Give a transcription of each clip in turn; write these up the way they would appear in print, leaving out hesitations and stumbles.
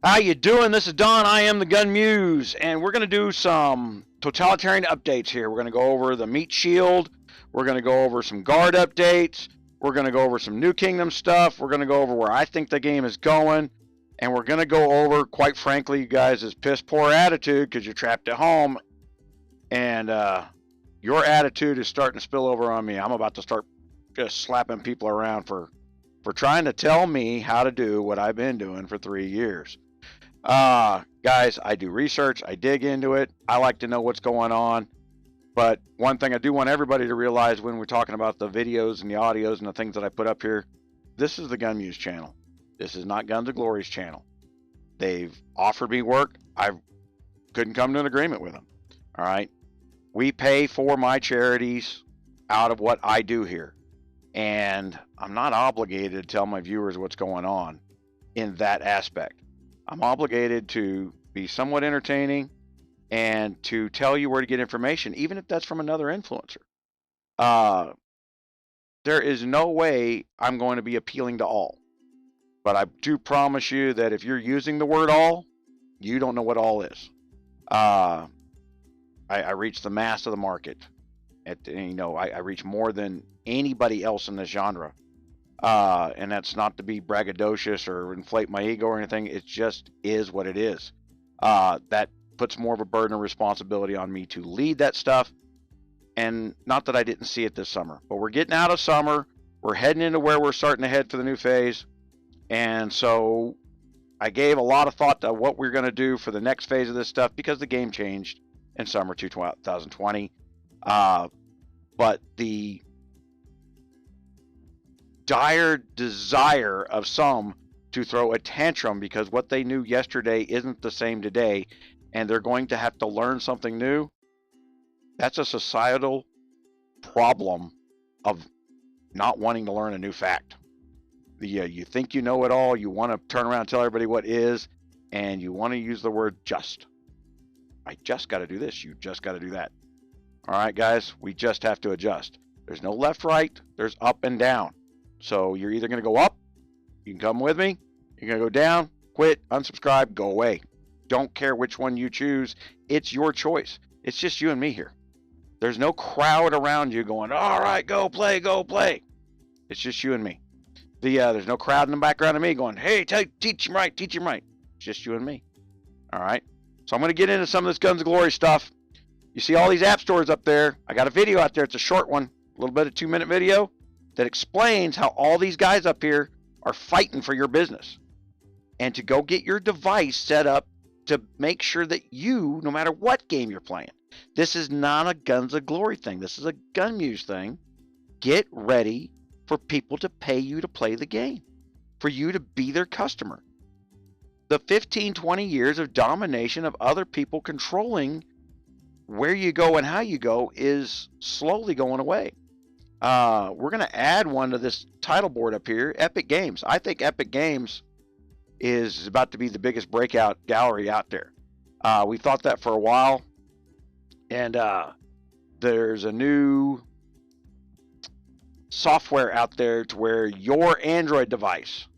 How you doing? This is Don. I am the GunMuse, and we're going to do some totalitarian updates here. We're going to go over the meat shield. We're going to go over some guard updates. We're going to go over some New Kingdom stuff. We're going to go over where I think the game is going. And we're going to go over, quite frankly, you guys, is piss poor attitude because you're trapped at home. And your attitude is starting to spill over on me. I'm about to start just slapping people around for trying to tell me how to do what I've been doing for 3 years. Guys, I do research. I dig into it. I like to know what's going on. But one thing I do want everybody to realize when we're talking about the videos and the audios and the things that I put up here, this is the GunMuse channel. This is not Guns of Glory's channel. They've offered me work. I couldn't come to an agreement with them. All right. We pay for my charities out of what I do here. And I'm not obligated to tell my viewers what's going on in that aspect. I'm obligated to be somewhat entertaining and to tell you where to get information, even if that's from another influencer. There is no way I'm going to be appealing to all. But I do promise you that if you're using the word all, you don't know what all is. I reach the mass of the market. I reach more than anybody else in this genre. And that's not to be braggadocious or inflate my ego or anything. It just is what it is. That puts more of a burden of responsibility on me to lead that stuff. And not that I didn't see it this summer, but we're getting out of summer. We're heading into where we're starting to head for the new phase. And so I gave a lot of thought to what we're going to do for the next phase of this stuff because the game changed in summer 2020. But the dire desire of some to throw a tantrum because what they knew yesterday isn't the same today, and they're going to have to learn something new. That's a societal problem of not wanting to learn a new fact. You think you know it all, you want to turn around and tell everybody what is, and you want to use the word just. I just got to do this, you just got to do that. All right, guys, we just have to adjust. There's no left, right, there's up and down. So you're either going to go up, you can come with me, you're going to go down, quit, unsubscribe, go away. Don't care which one you choose. It's your choice. It's just you and me here. There's no crowd around you going, all right, go play, go play. It's just you and me. There's no crowd in the background of me going, hey, teach him right, teach him right. It's just you and me. All right. So I'm going to get into some of this Guns of Glory stuff. You see all these app stores up there. I got a video out there. It's a short one, a little bit of 2-minute video that explains how all these guys up here are fighting for your business and to go get your device set up to make sure that you, no matter what game you're playing, this is not a Guns of Glory thing. This is a GunMuse thing. Get ready for people to pay you to play the game, for you to be their customer. The 15, 20 years of domination of other people controlling where you go and how you go is slowly going away. We're going to add one to this title board up here, Epic Games. I think Epic Games is about to be the biggest breakout gallery out there. We thought that for a while. And there's a new software out there to where your Android device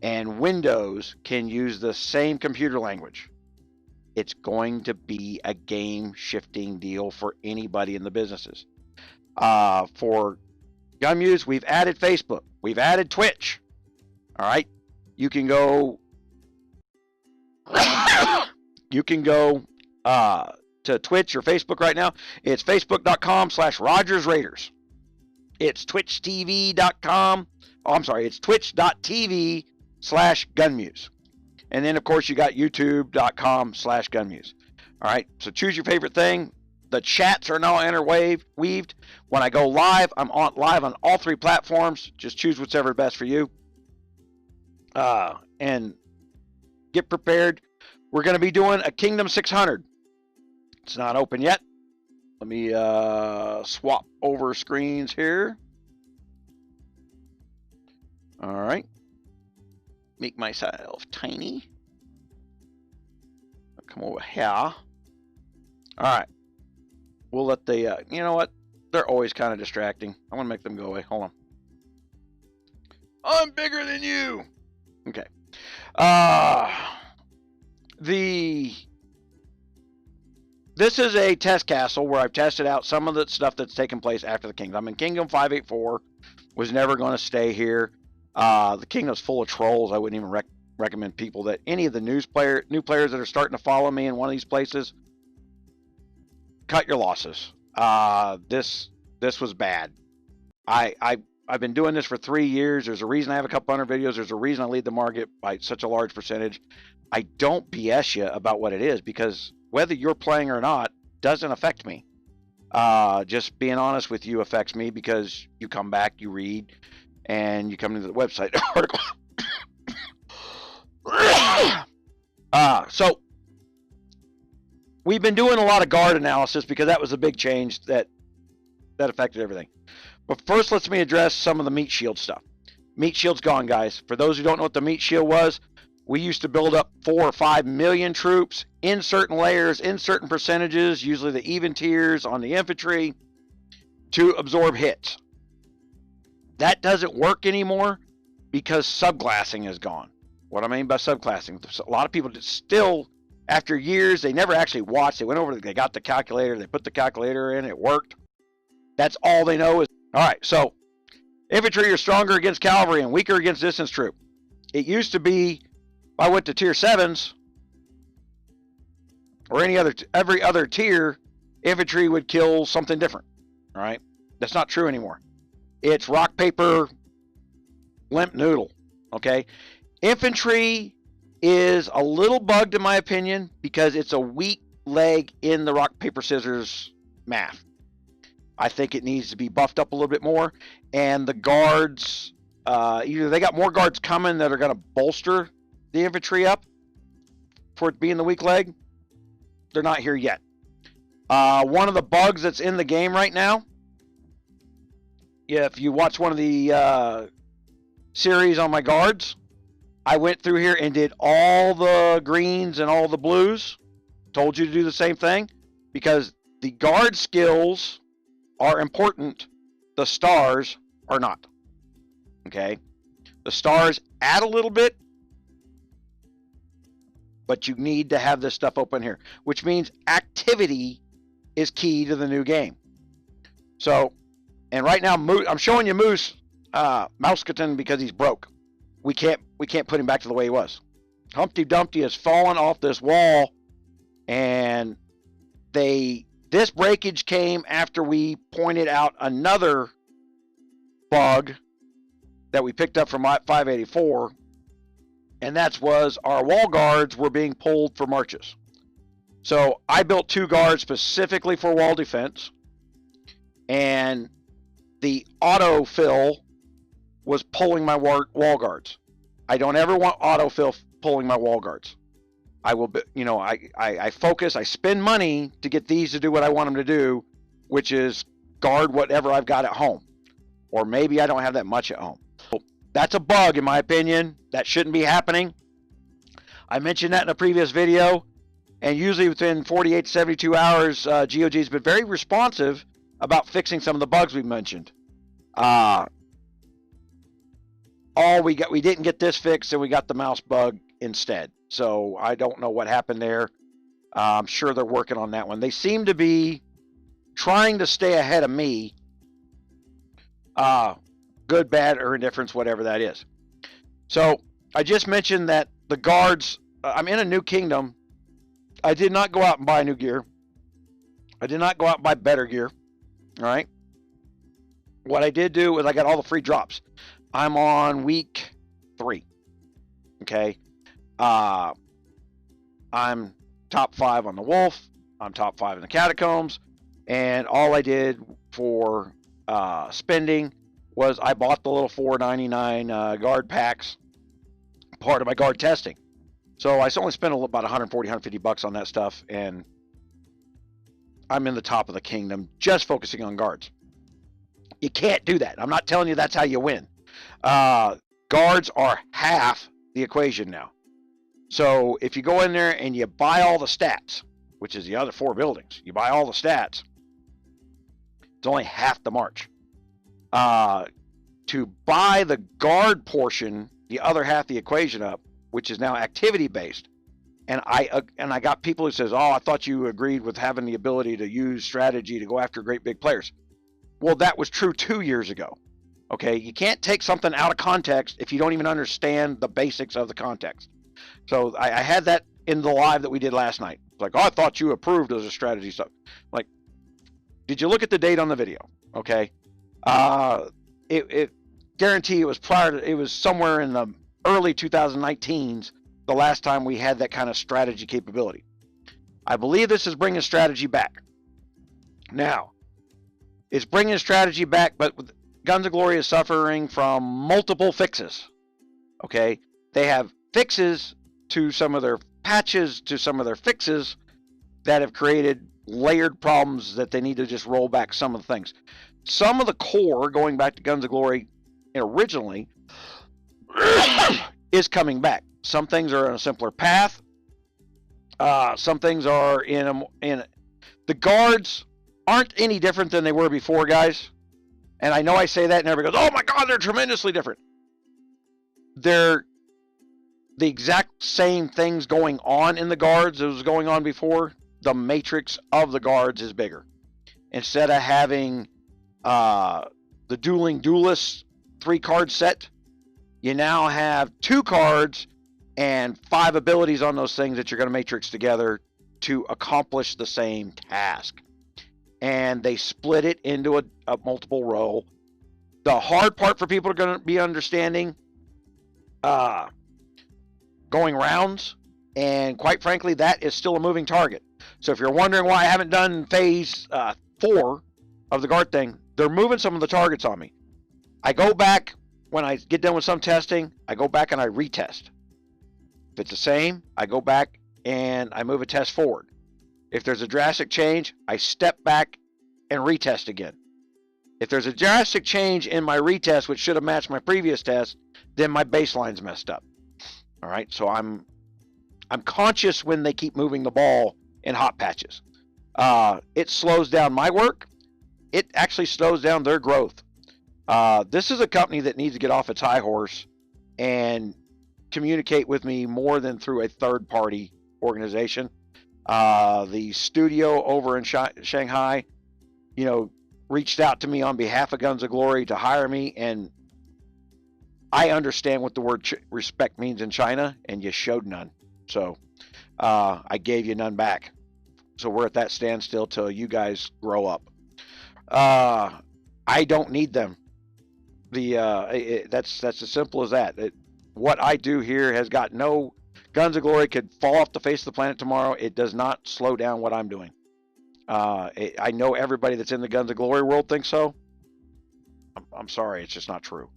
and Windows can use the same computer language. It's going to be a game-shifting deal for anybody in the businesses. For GunMuse, we've added Facebook. We've added Twitch. All right. You can go to Twitch or Facebook right now. It's facebook.com/RogersRaiders. It's twitchtv.com. Oh, I'm sorry. It's twitch.tv/GunMuse. And then, of course, you got youtube.com/GunMuse. All right. So choose your favorite thing. The chats are now interweaved. When I go live, I'm live on all 3 platforms. Just choose whatever best for you. And get prepared. We're going to be doing a Kingdom 600. It's not open yet. Let me swap over screens here. All right. Make myself tiny. I'll come over here. All right. We'll let the, you know what? They're always kind of distracting. I want to make them go away. Hold on. I'm bigger than you. Okay. This is a test castle where I've tested out some of the stuff that's taken place after the kingdom. In Kingdom 584 was never going to stay here. The kingdom's full of trolls. I wouldn't even recommend people that any of the new players that are starting to follow me in one of these places, cut your losses. This was bad. I've been doing this for 3 years. There's a reason I have a couple hundred videos. There's a reason I lead the market by such a large percentage. I don't BS you about what it is, because whether you're playing or not doesn't affect me. Just being honest with you affects me, because you come back, you read, and you come into the website article. So we've been doing a lot of guard analysis because that was a big change that affected everything. But first, let me address some of the meat shield stuff. Meat shield's gone, guys. For those who don't know what the meat shield was, we used to build up 4 or 5 million troops in certain layers, in certain percentages, usually the even tiers on the infantry, to absorb hits. That doesn't work anymore because subclassing is gone. What I mean by subclassing, a lot of people still, after years, they never actually watched. They went over, they got the calculator, they put the calculator in, it worked. That's all they know is, all right, so infantry are stronger against cavalry and weaker against distance troop. It used to be, if I went to tier 7s, or every other tier, infantry would kill something different, all right? That's not true anymore. It's rock, paper, limp noodle, okay? Infantry is a little bugged in my opinion because it's a weak leg in the rock, paper, scissors math. I think it needs to be buffed up a little bit more, and the guards, either they got more guards coming that are going to bolster the infantry up for it being the weak leg. They're not here yet. One of the bugs that's in the game right now, if you watch one of the series on my guards, I went through here and did all the greens and all the blues. Told you to do the same thing, because the guard skills are important. The stars are not. Okay? The stars add a little bit, but you need to have this stuff open here, which means activity is key to the new game. So, and right now, I'm showing you Mousketon because he's broke. We can't put him back to the way he was. Humpty Dumpty has fallen off this wall, and this breakage came after we pointed out another bug that we picked up from 584, and that was our wall guards were being pulled for marches. So I built 2 guards specifically for wall defense, and the autofill was pulling my wall guards. I don't ever want autofill pulling my wall guards. I will, I focus, I spend money to get these to do what I want them to do, which is guard whatever I've got at home. Or maybe I don't have that much at home. So that's a bug in my opinion. That shouldn't be happening. I mentioned that in a previous video, and usually within 48 to 72 hours, GOG has been very responsive about fixing some of the bugs we mentioned. We didn't get this fixed, and we got the mouse bug instead. So I don't know what happened there. I'm sure they're working on that one. They seem to be trying to stay ahead of me. Good, bad, or indifference, whatever that is. So I just mentioned that the guards, I'm in a new kingdom. I did not go out and buy new gear. I did not go out and buy better gear. All right. What I did do was I got all the free drops. I'm on week 3. Okay. I'm top 5 on the wolf. I'm top 5 in the catacombs. And all I did for spending was I bought the little $4.99 guard packs, part of my guard testing. So I only spent about 140, 150 bucks on that stuff, and I'm in the top of the kingdom just focusing on guards. You can't do that. I'm not telling you that's how you win. Guards are half the equation now. So if you go in there and you buy all the stats, which is the other 4 buildings, you buy all the stats, it's only half the march. To buy the guard portion, the other half the equation up, which is now activity based, And I got people who says, "Oh, I thought you agreed with having the ability to use strategy to go after great big players." Well, that was true 2 years ago. Okay, you can't take something out of context if you don't even understand the basics of the context. So I had that in the live that we did last night. It's like, "Oh, I thought you approved of the strategy stuff." Like, did you look at the date on the video? Okay, it guarantee it was it was somewhere in the early 2019s. The last time we had that kind of strategy capability. I believe this is bringing strategy back. Now, it's bringing strategy back, but Guns of Glory is suffering from multiple fixes. Okay, they have fixes to some of their patches, to some of their fixes that have created layered problems that they need to just roll back some of the things. Some of the core, going back to Guns of Glory originally, is coming back. Some things are on a simpler path. Some things are in the guards aren't any different than they were before, guys. And I know I say that and everybody goes, "Oh my God, they're tremendously different." They're the exact same things going on in the guards as was going on before. The matrix of the guards is bigger. Instead of having the dueling duelist 3-card set, you now have 2 cards and 5 abilities on those things that you're going to matrix together to accomplish the same task. And they split it into a multiple role. The hard part for people are going to be understanding going rounds, and quite frankly, that is still a moving target. So if you're wondering why I haven't done phase 4 of the guard thing, they're moving some of the targets on me. I go back, when I get done with some testing, I go back and I retest. If it's the same, I go back and I move a test forward. If there's a drastic change, I step back and retest again. If there's a drastic change in my retest, which should have matched my previous test, then my baseline's messed up. All right, so I'm conscious when they keep moving the ball in hot patches. It slows down my work. It actually slows down their growth. This is a company that needs to get off its high horse and communicate with me more than through a third-party organization. The studio over in Shanghai, reached out to me on behalf of Guns of Glory to hire me, and I understand what the word respect means in China, and you showed none. So I gave you none back. So we're at that standstill till you guys grow up. I don't need them. That's as simple as that. What I do here has got no... Guns of Glory could fall off the face of the planet tomorrow. It does not slow down what I'm doing. I know everybody that's in the Guns of Glory world thinks so. I'm sorry, it's just not true.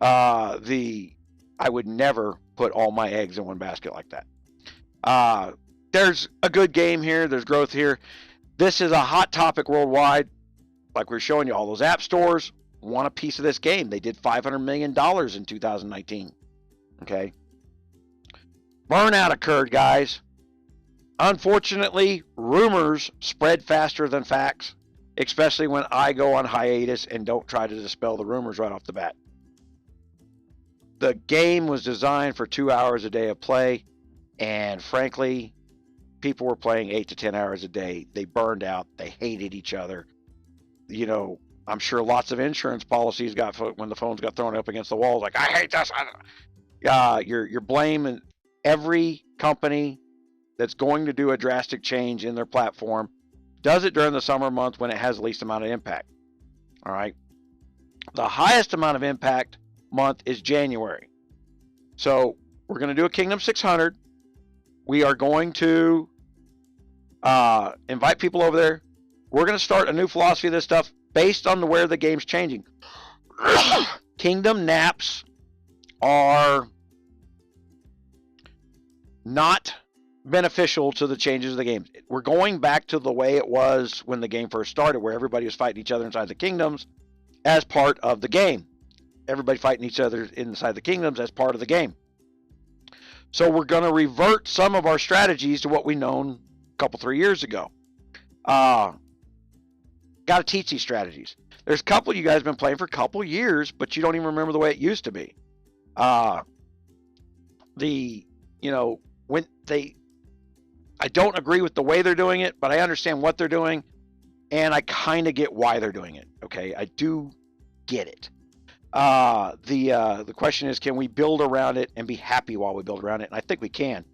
I would never put all my eggs in one basket like that. There's a good game here. There's growth here. This is a hot topic worldwide. Like we're showing you, all those app stores want a piece of this game. They did $500 million in 2019. Okay. Burnout occurred, guys. Unfortunately, rumors spread faster than facts, especially when I go on hiatus and don't try to dispel the rumors right off the bat. The game was designed for 2 hours a day of play, and frankly, people were playing 8 to 10 hours a day. They burned out. They hated each other. I'm sure lots of insurance policies got, when the phones got thrown up against the wall, like, "I hate this." You're blaming every company that's going to do a drastic change in their platform, does it during the summer month when it has the least amount of impact. All right. The highest amount of impact month is January. So we're going to do a Kingdom 600. We are going to invite people over there. We're going to start a new philosophy of this stuff based on where the game's changing. Kingdom naps are not beneficial to the changes of the game. We're going back to the way it was when the game first started, where everybody was fighting each other inside the kingdoms as part of the game. Everybody fighting each other inside the kingdoms as part of the game. So we're going to revert some of our strategies to what we known a couple, 3 years ago. Got to teach these strategies. There's a couple you guys have been playing for a couple years, but you don't even remember the way it used to be. When I don't agree with the way they're doing it, but I understand what they're doing, and I kind of get why they're doing it. Okay, I do get it. The question is, can we build around it and be happy while we build around it? And I think we can.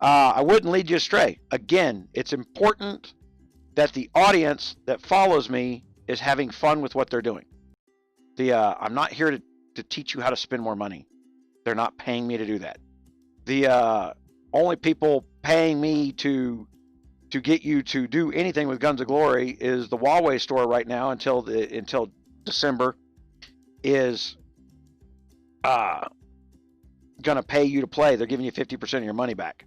I wouldn't lead you astray. Again, it's important that the audience that follows me is having fun with what they're doing. I'm not here to teach you how to spend more money. They're not paying me to do that. The only people paying me to get you to do anything with Guns of Glory is the Huawei store right now until December is gonna pay you to play. They're giving you 50% of your money back.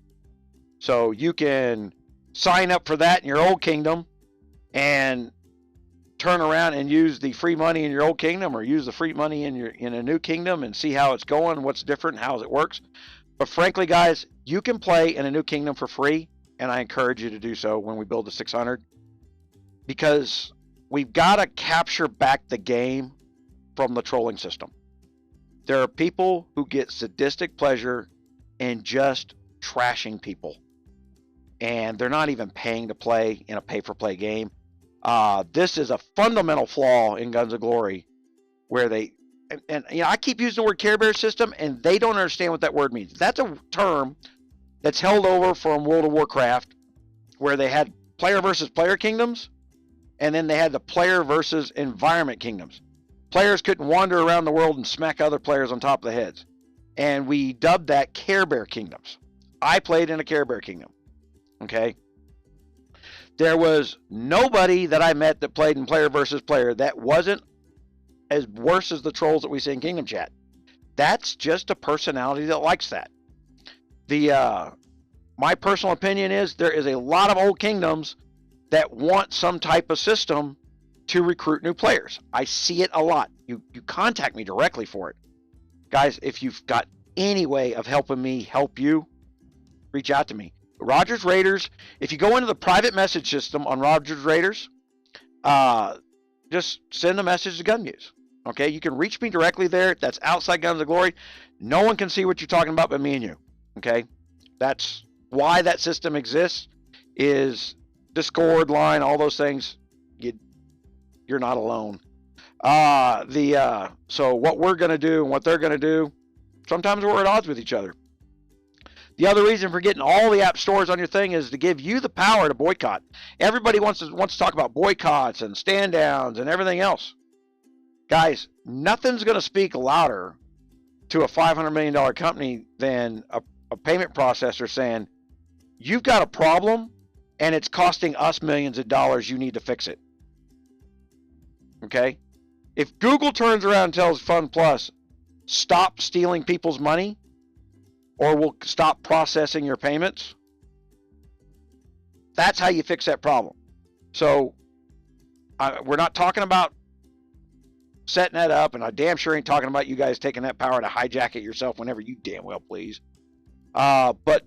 So you can sign up for that in your old kingdom and turn around and use the free money in your old kingdom, or use the free money in a new kingdom and see how it's going, what's different, how it works. But frankly, guys, you can play in a new kingdom for free, and I encourage you to do so when we build the 600, because we've got to capture back the game from the trolling system. There are people who get sadistic pleasure in just trashing people, and they're not even paying to play in a pay-for-play game. This is a fundamental flaw in Guns of Glory, where they, and you know, I keep using the word Care Bear system, and they don't understand what that word means. That's a term that's held over from World of Warcraft, where they had player versus player kingdoms, and then they had the player versus environment kingdoms. Players couldn't wander around the world and smack other players on top of the heads, and we dubbed that Care Bear kingdoms. I played in a Care Bear kingdom. Okay, there was nobody that I met that played in player versus player that wasn't as worse as the trolls that we see in Kingdom Chat. That's just a personality that likes that. My personal opinion is there is a lot of old kingdoms that want some type of system to recruit new players. I see it a lot. You contact me directly for it. Guys, if you've got any way of helping me help you, reach out to me. Rogers Raiders, if you go into the private message system on Rogers Raiders, just send a message to GunMuse. Okay, you can reach me directly there. That's outside Guns of Glory. No one can see what you're talking about but me and you. Okay, that's why that system exists, is Discord line, all those things. You're not alone. So what we're going to do and what they're going to do, sometimes we're at odds with each other. The other reason for getting all the app stores on your thing is to give you the power to boycott. Everybody wants to talk about boycotts and stand downs and everything else. Guys, nothing's going to speak louder to a $500 million company than a payment processor saying, you've got a problem and it's costing us millions of dollars, you need to fix it. Okay? If Google turns around and tells Fun Plus, stop stealing people's money, or we'll stop processing your payments, that's how you fix that problem. So we're not talking about setting that up, and I damn sure ain't talking about you guys taking that power to hijack it yourself whenever you damn well please. But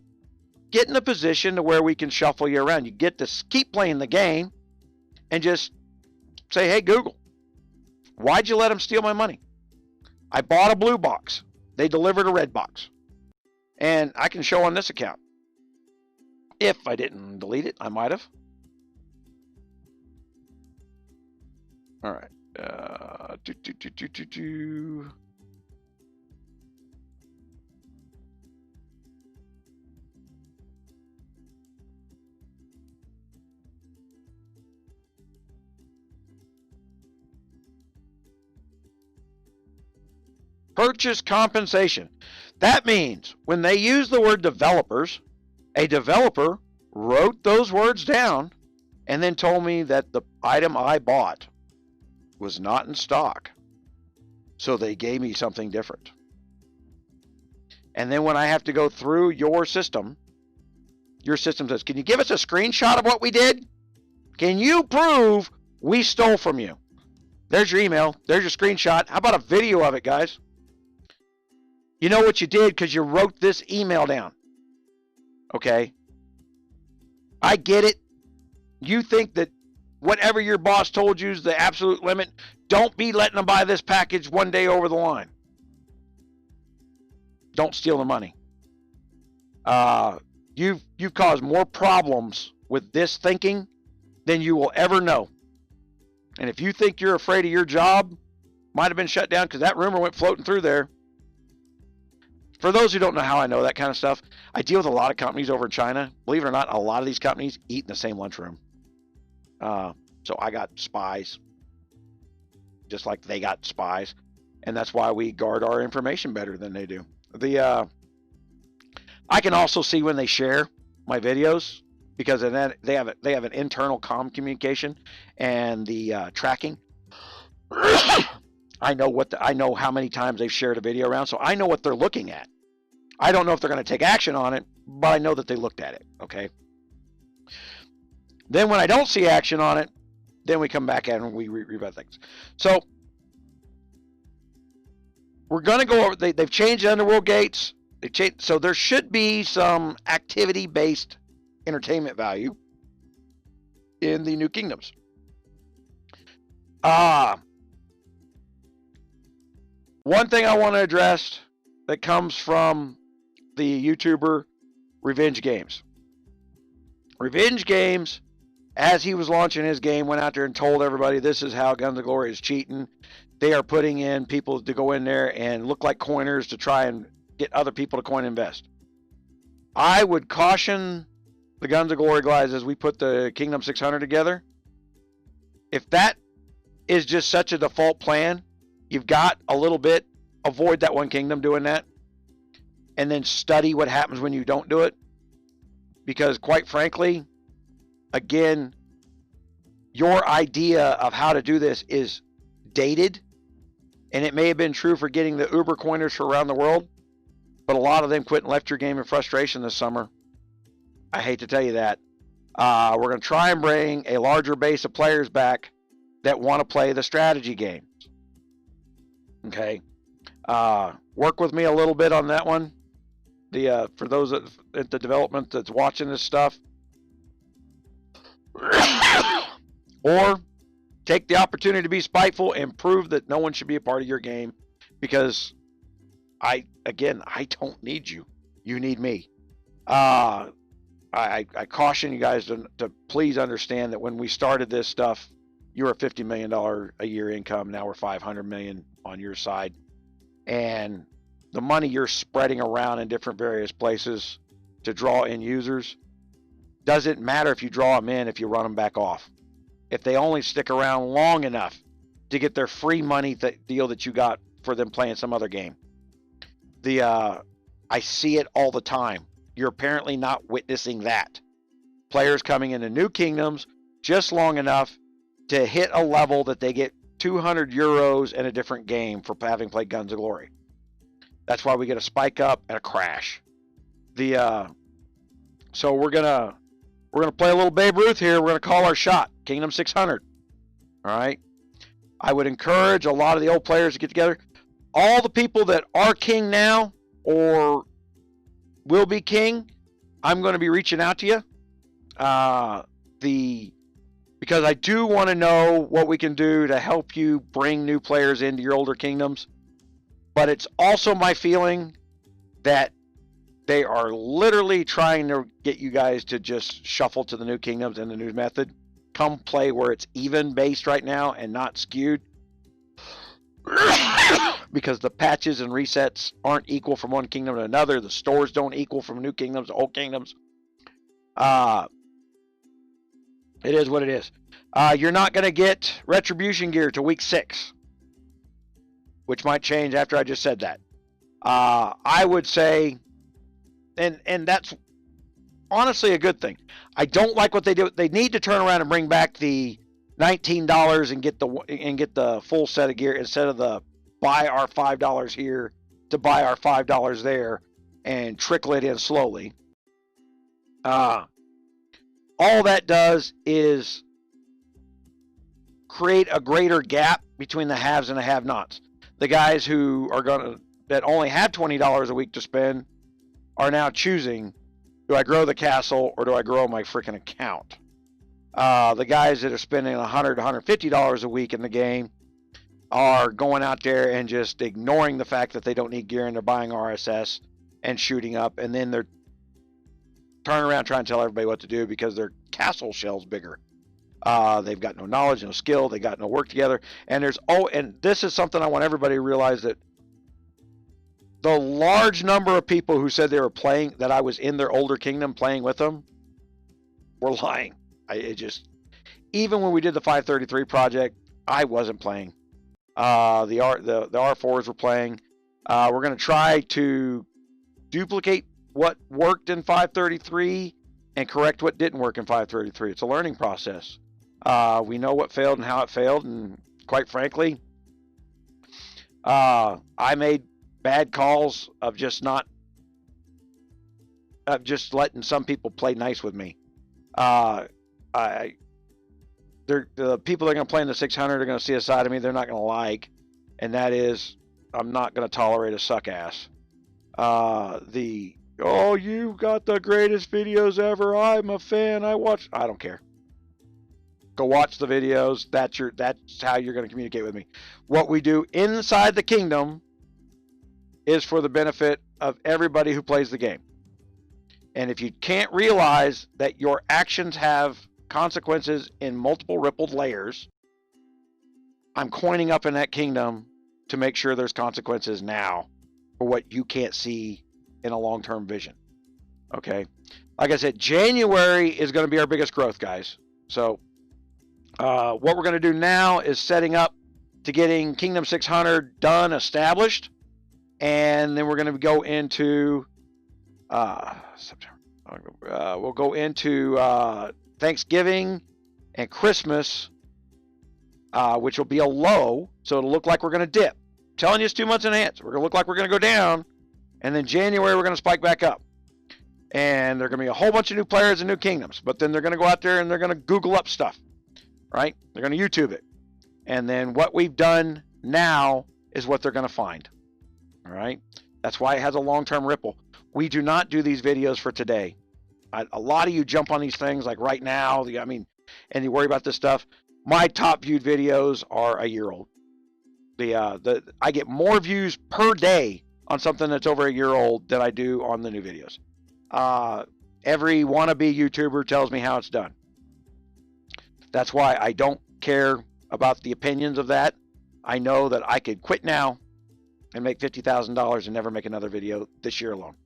get in a position to where we can shuffle you around. You get to keep playing the game and just say, hey, Google, why'd you let them steal my money? I bought a blue box. They delivered a red box. And I can show on this account. If I didn't delete it, I might have. All right. Purchase compensation. That means when they use the word developers, a developer wrote those words down and then told me that the item I bought was not in stock. So they gave me something different. And then when I have to go through your system says, can you give us a screenshot of what we did? Can you prove we stole from you? There's your email. There's your screenshot. How about a video of it, guys? You know what you did because you wrote this email down. Okay? I get it. You think that whatever your boss told you is the absolute limit. Don't be letting them buy this package one day over the line. Don't steal the money. You've caused more problems with this thinking than you will ever know. And if you think you're afraid of your job, might have been shut down because that rumor went floating through there. For those who don't know how I know that kind of stuff, I deal with a lot of companies over in China. Believe it or not, a lot of these companies eat in the same lunchroom. So I got spies, just like they got spies. And that's why we guard our information better than they do. I can also see when they share my videos, because then they have an internal communication and the tracking. I know how many times they've shared a video around, so I know what they're looking at. I don't know if they're going to take action on it, but I know that they looked at it. Okay. Then when I don't see action on it, then we come back and we rebut things. So we're going to go over. They've changed the underworld gates. So there should be some activity-based entertainment value in the new kingdoms. One thing I want to address that comes from the YouTuber Revenge Games. Revenge Games, as he was launching his game, went out there and told everybody this is how Guns of Glory is cheating. They are putting in people to go in there and look like coiners to try and get other people to coin invest. I would caution the Guns of Glory guys as we put the Kingdom 600 together. If that is just such a default plan, you've got a little bit, avoid that one kingdom doing that, and then study what happens when you don't do it. Because quite frankly, again, your idea of how to do this is dated, and it may have been true for getting the Uber coiners for around the world, but a lot of them quit and left your game in frustration this summer. I hate to tell you that. We're going to try and bring a larger base of players back that want to play the strategy games. Okay. Work with me a little bit on that one. For those at the development that's watching this stuff. Or take the opportunity to be spiteful and prove that no one should be a part of your game, because I don't need you. You need me. I caution you guys to please understand that when we started this stuff, you were $50 million a year income. Now we're $500 million on your side. And the money you're spreading around in different various places to draw in users, doesn't matter if you draw them in, if you run them back off. If they only stick around long enough to get their free money deal that you got for them playing some other game. I see it all the time. You're apparently not witnessing that. Players coming into new kingdoms just long enough to hit a level that they get 200 euros in a different game for having played Guns of Glory. That's why we get a spike up and a crash. So we're gonna play a little Babe Ruth here. We're gonna call our shot. Kingdom 600. All right. I would encourage a lot of the old players to get together. All the people that are king now or will be king, I'm going to be reaching out to you. Because I do want to know what we can do to help you bring new players into your older kingdoms. But it's also my feeling that they are literally trying to get you guys to just shuffle to the new kingdoms and the new method. Come play where it's even based right now and not skewed. Because the patches and resets aren't equal from one kingdom to another. The stores don't equal from new kingdoms to old kingdoms. It is what it is. You're not going to get retribution gear to week 6, which might change after I just said that. I would say, and that's honestly a good thing. I don't like what they do. They need to turn around and bring back the $19 and get the full set of gear instead of the buy our $5 here to buy our $5 there and trickle it in slowly. All that does is create a greater gap between the haves and the have-nots. The guys who are that only have $20 a week to spend are now choosing, do I grow the castle or do I grow my freaking account? The guys that are spending $100 to $150 a week in the game are going out there and just ignoring the fact that they don't need gear and they're buying RSS and shooting up, and then they're turn around trying to tell everybody what to do because their castle shell's bigger. They've got no knowledge, no skill, they got no work together. And and this is something I want everybody to realize, that the large number of people who said they were playing, that I was in their older kingdom playing with them, were lying. Even when we did the 533 project, I wasn't playing. The R4s were playing. We're going to try to duplicate what worked in 533 and correct what didn't work in 533. It's a learning process. We know what failed and how it failed, and quite frankly, I made bad calls of just letting some people play nice with me. The people that are going to play in the 600 are going to see a side of me they're not going to like, and that is, I'm not going to tolerate a suck ass. Oh, you got the greatest videos ever, I'm a fan, I don't care. Go watch the videos. That's how you're going to communicate with me. What we do inside the kingdom is for the benefit of everybody who plays the game. And if you can't realize that your actions have consequences in multiple rippled layers, I'm coining up in that kingdom to make sure there's consequences now for what you can't see in a long-term vision. Okay? Like I said, January is going to be our biggest growth, guys. So what we're going to do now is setting up to getting Kingdom 600 done, established, and then we're going to go into September. We'll go into Thanksgiving and Christmas, which will be a low, so it'll look like we're going to dip. I'm telling you, it's 2 months in advance. We're going to look like we're going to go down, and then January we're going to spike back up. And there are going to be a whole bunch of new players and new kingdoms, but then they're going to go out there and they're going to Google up stuff. Right? They're going to YouTube it. And then what we've done now is what they're going to find. All right? That's why it has a long-term ripple. We do not do these videos for today. A lot of you jump on these things like right now, and you worry about this stuff. My top viewed videos are a year old. I get more views per day on something that's over a year old than I do on the new videos. Every wannabe YouTuber tells me how it's done. That's why I don't care about the opinions of that. I know that I could quit now and make $50,000 and never make another video this year alone.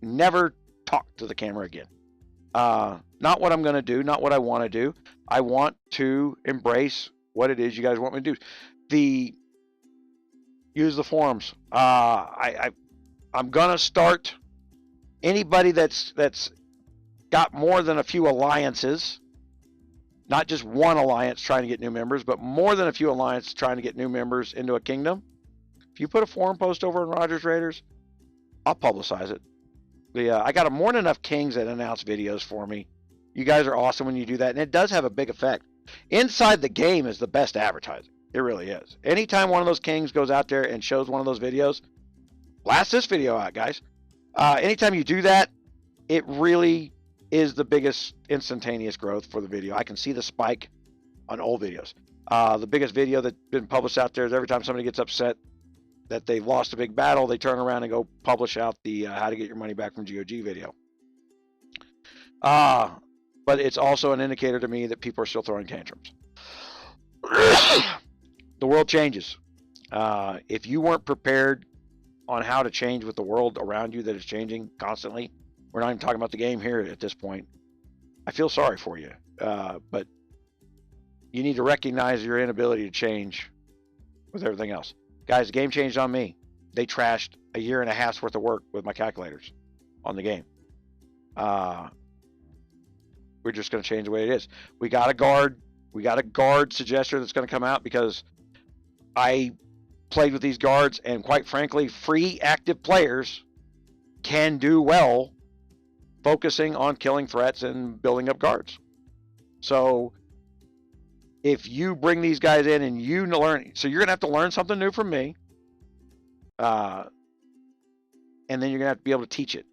Never talk to the camera again. Not what I'm going to do, not what I want to do. I want to embrace what it is you guys want me to do. Use the forums. I'm going to start, anybody that's got more than a few alliances, not just one alliance trying to get new members, but more than a few alliances trying to get new members into a kingdom. If you put a forum post over in Rogers Raiders, I'll publicize it. I got more than enough kings that announce videos for me. You guys are awesome when you do that, and it does have a big effect. Inside the game is the best advertising. It really is. Anytime one of those kings goes out there and shows one of those videos, blast this video out, guys. Anytime you do that, it really is the biggest instantaneous growth for the video. I can see the spike on old videos. The biggest video that's been published out there is every time somebody gets upset that they've lost a big battle, they turn around and go publish out the how to get your money back from GOG video. But it's also an indicator to me that people are still throwing tantrums. The world changes. If you weren't prepared on how to change with the world around you that is changing constantly, we're not even talking about the game here at this point, I feel sorry for you. But you need to recognize your inability to change with everything else. Guys, the game changed on me. They trashed a year and a half's worth of work with my calculators on the game. We're just going to change the way it is. We got a guard suggester that's going to come out because I played with these guards, and quite frankly, free active players can do well focusing on killing threats and building up guards. So if you bring these guys in and you learn, so you're going to have to learn something new from me, and then you're going to have to be able to teach it.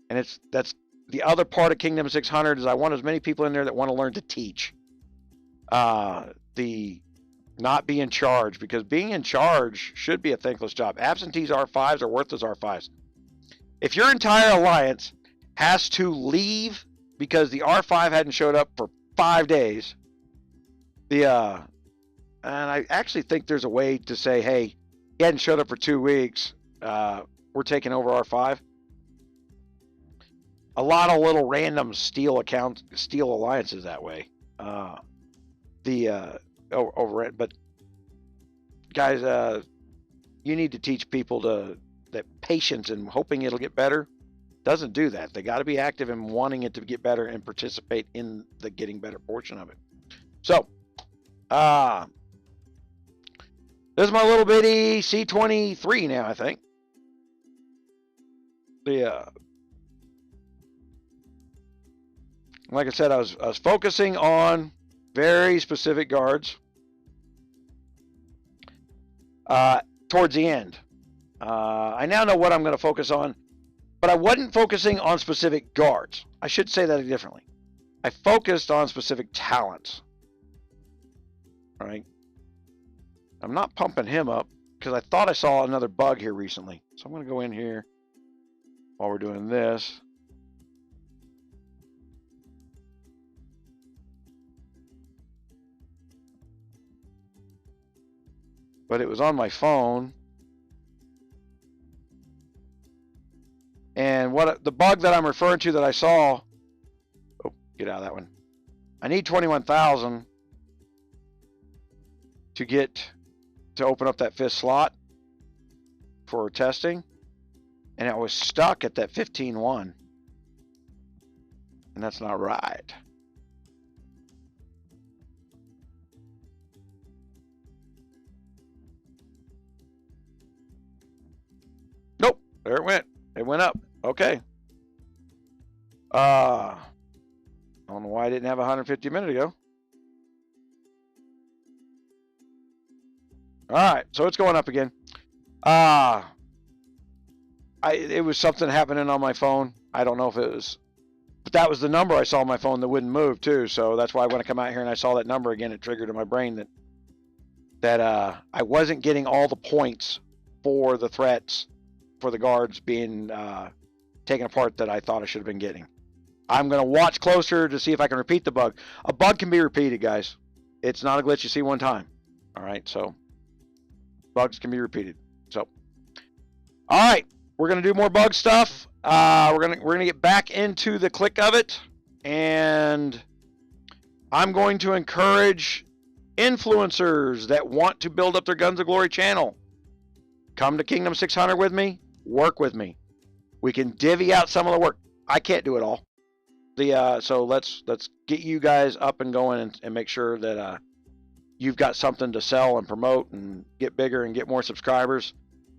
And that's the other part of Kingdom 600 is I want as many people in there that want to learn to teach. The not be in charge, because being in charge should be a thankless job. Absentees R5s are worthless R5s. If your entire alliance has to leave because the R5 hadn't showed up for 5 days. And I actually think there's a way to say, hey, he hadn't showed up for 2 weeks. We're taking over R5. A lot of little random steal alliances that way. But guys, you need to teach people that patience and hoping it'll get better doesn't do that. They got to be active in wanting it to get better and participate in the getting better portion of it. So, this is my little bitty C23 now, I think. Like I said, I was focusing on very specific guards towards the end. I now know what I'm going to focus on, but I wasn't focusing on specific guards. I should say that differently. I focused on specific talents. All right. I'm not pumping him up because I thought I saw another bug here recently. So I'm going to go in here while we're doing this. But it was on my phone. And what the bug that I'm referring to that I saw, oh, get out of that one. I need 21,000 to open up that 5th slot for testing. And I was stuck at that 15.1. And that's not right. Nope, there it went. It went up. Okay. I don't know why I didn't have 150 a minute ago. All right, so it's going up again. It was something happening on my phone. I don't know if it was, but that was the number I saw on my phone that wouldn't move too. So that's why when I come out here and I saw that number again, it triggered in my brain that I wasn't getting all the points for the threats for the guards being taken apart that I thought I should have been getting. I'm going to watch closer to see if I can repeat the bug. A bug can be repeated, guys. It's not a glitch you see one time. All right, so bugs can be repeated. So, all right, we're going to do more bug stuff. We're going to get back into the click of it, and I'm going to encourage influencers that want to build up their Guns of Glory channel. Come to Kingdom 600 with me. Work with me. We can divvy out some of the work. I can't do it all. So let's get you guys up and going and make sure that you've got something to sell and promote and get bigger and get more subscribers.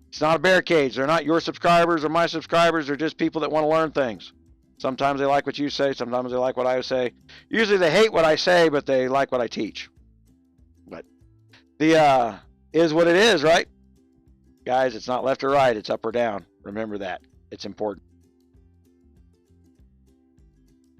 It's not a bear cage. They're not your subscribers or my subscribers. They're just people that want to learn things. Sometimes they like what you say. Sometimes they like what I say. Usually they hate what I say, but they like what I teach. But is what it is, right? Guys, it's not left or right. It's up or down. Remember that. It's important.